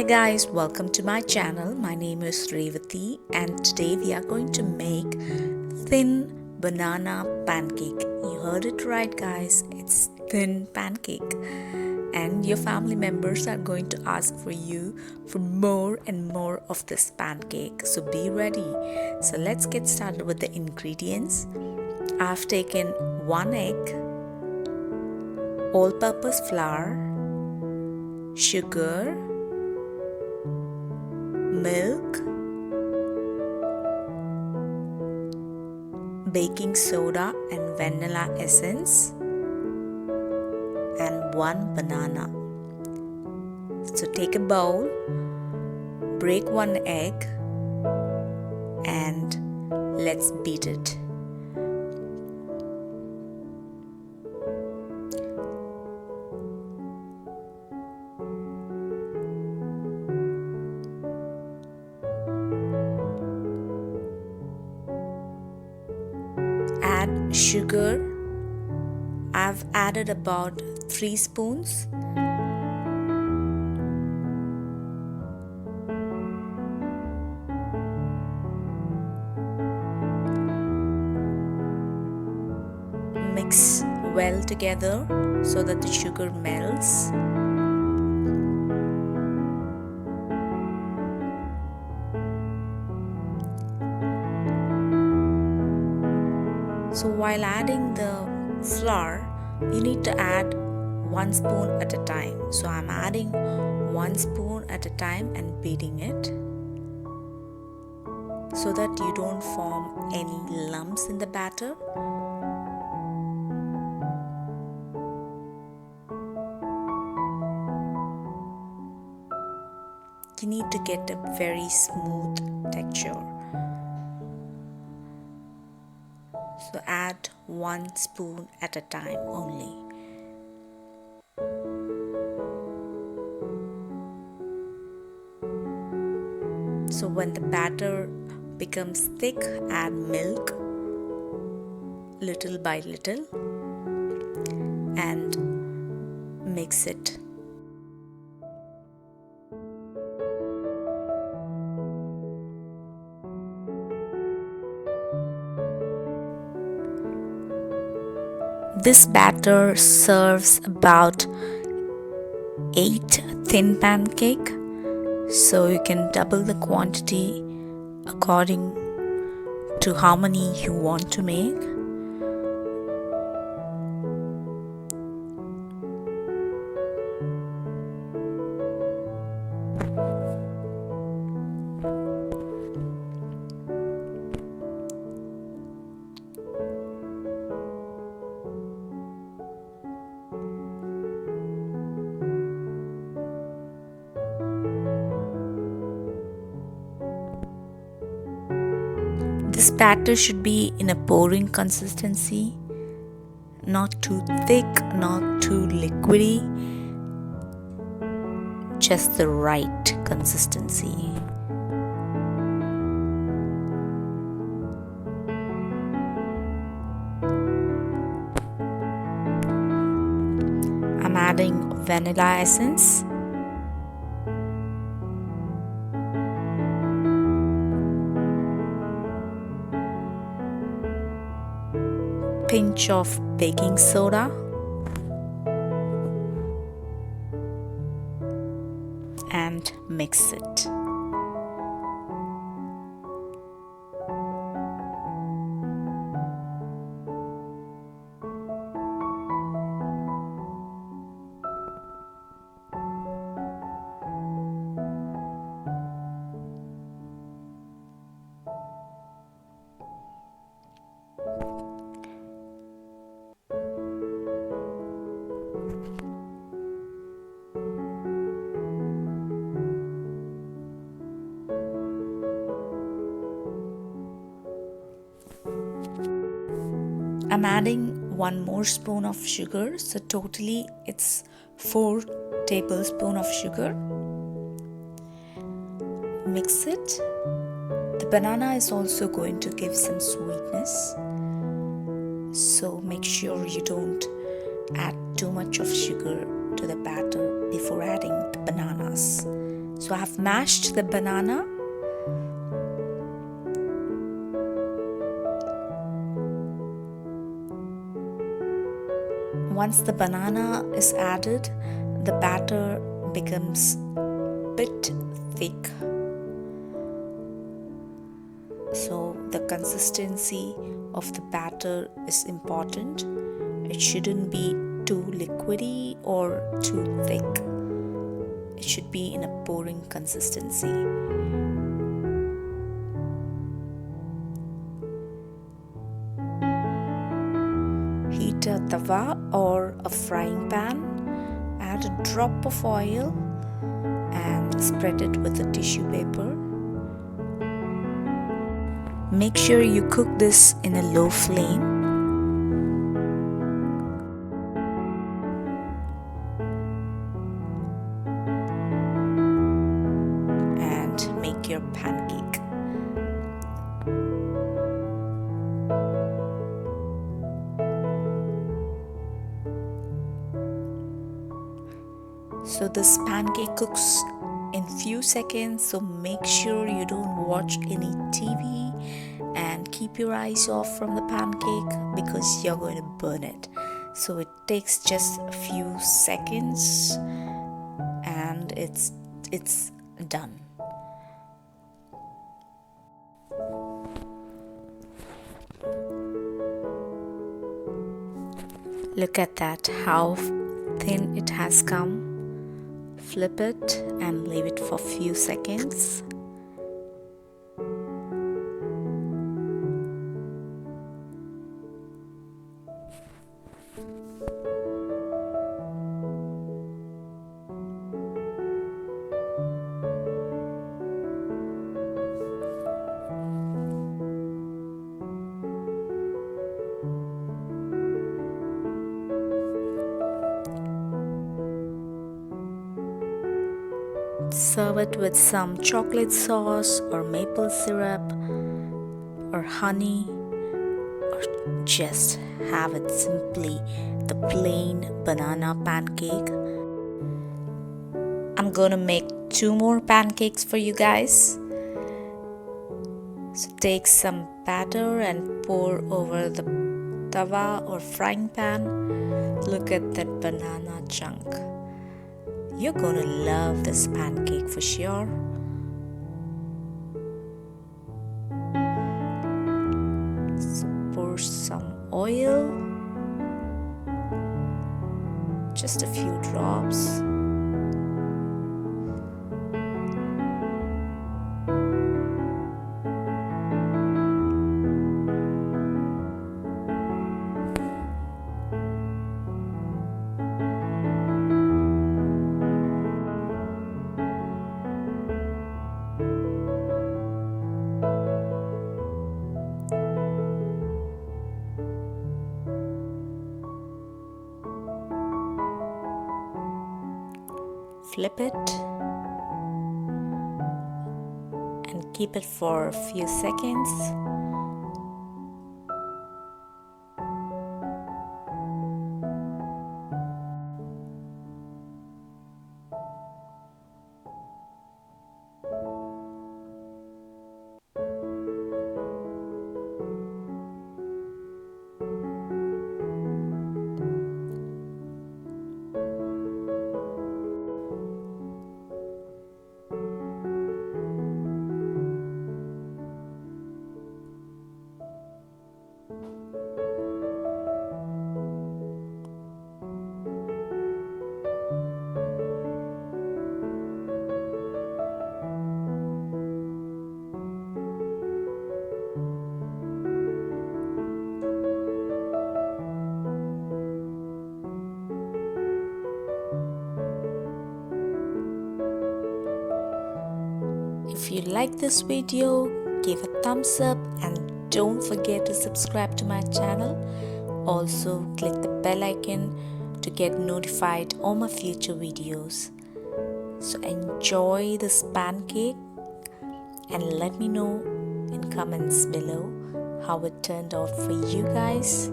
Hi guys, welcome to my channel. My name is Rave and today we are going to make thin banana pancake. You heard it right guys, it's thin pancake. And your family members are going to ask for you for more and more of this pancake. So be ready. So let's get started with the ingredients. I've taken 1 egg, all-purpose flour, sugar, milk, baking soda and vanilla essence, and 1 banana. So take a bowl, break 1 egg and let's beat it. Add sugar. I've added about 3 spoons. Mix well together so that the sugar melts. So while adding the flour, you need to add 1 spoon at a time. So I'm adding 1 spoon at a time and beating it so that you don't form any lumps in the batter. You need to get a very smooth texture. So add 1 spoon at a time only. So when the batter becomes thick, add milk little by little and mix it. This batter serves about 8 thin pancake, so you can double the quantity according to how many you want to make. This batter should be in a pouring consistency, not too thick, not too liquidy, just the right consistency. I'm adding vanilla essence. Pinch of baking soda and mix it. I'm adding 1 more spoon of sugar, so totally it's 4 tablespoons of sugar. Mix it. The banana is also going to give some sweetness, so make sure you don't add too much of sugar to the batter before adding the bananas. So I have mashed the banana. Once the banana is added, the batter becomes a bit thick. So the consistency of the batter is important. It shouldn't be too liquidy or too thick. It should be in a pouring consistency. Heat a tawa or a frying pan. Add a drop of oil and spread it with a tissue paper. Make sure you cook this in a low flame. And make your pancake. So this pancake cooks in few seconds, so make sure you don't watch any TV and keep your eyes off from the pancake because you're going to burn it. So it takes just a few seconds and it's done. Look at that, how thin it has come. Flip it and leave it for a few seconds. Serve it with some chocolate sauce or maple syrup or honey, or just have it simply the plain banana pancake. I'm gonna make 2 more pancakes for you guys. So take some batter and pour over the tawa or frying pan. Look at that banana chunk. You're gonna love this pancake for sure. So pour some oil, just a few drops. Flip it and keep it for a few seconds. If you like this video, give a thumbs up and don't forget to subscribe to my channel. Also click the bell icon to get notified on my future videos. So enjoy this pancake and let me know in comments below how it turned out for you guys.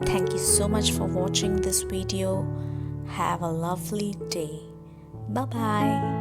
Thank you so much for watching this video. Have a lovely day. Bye bye.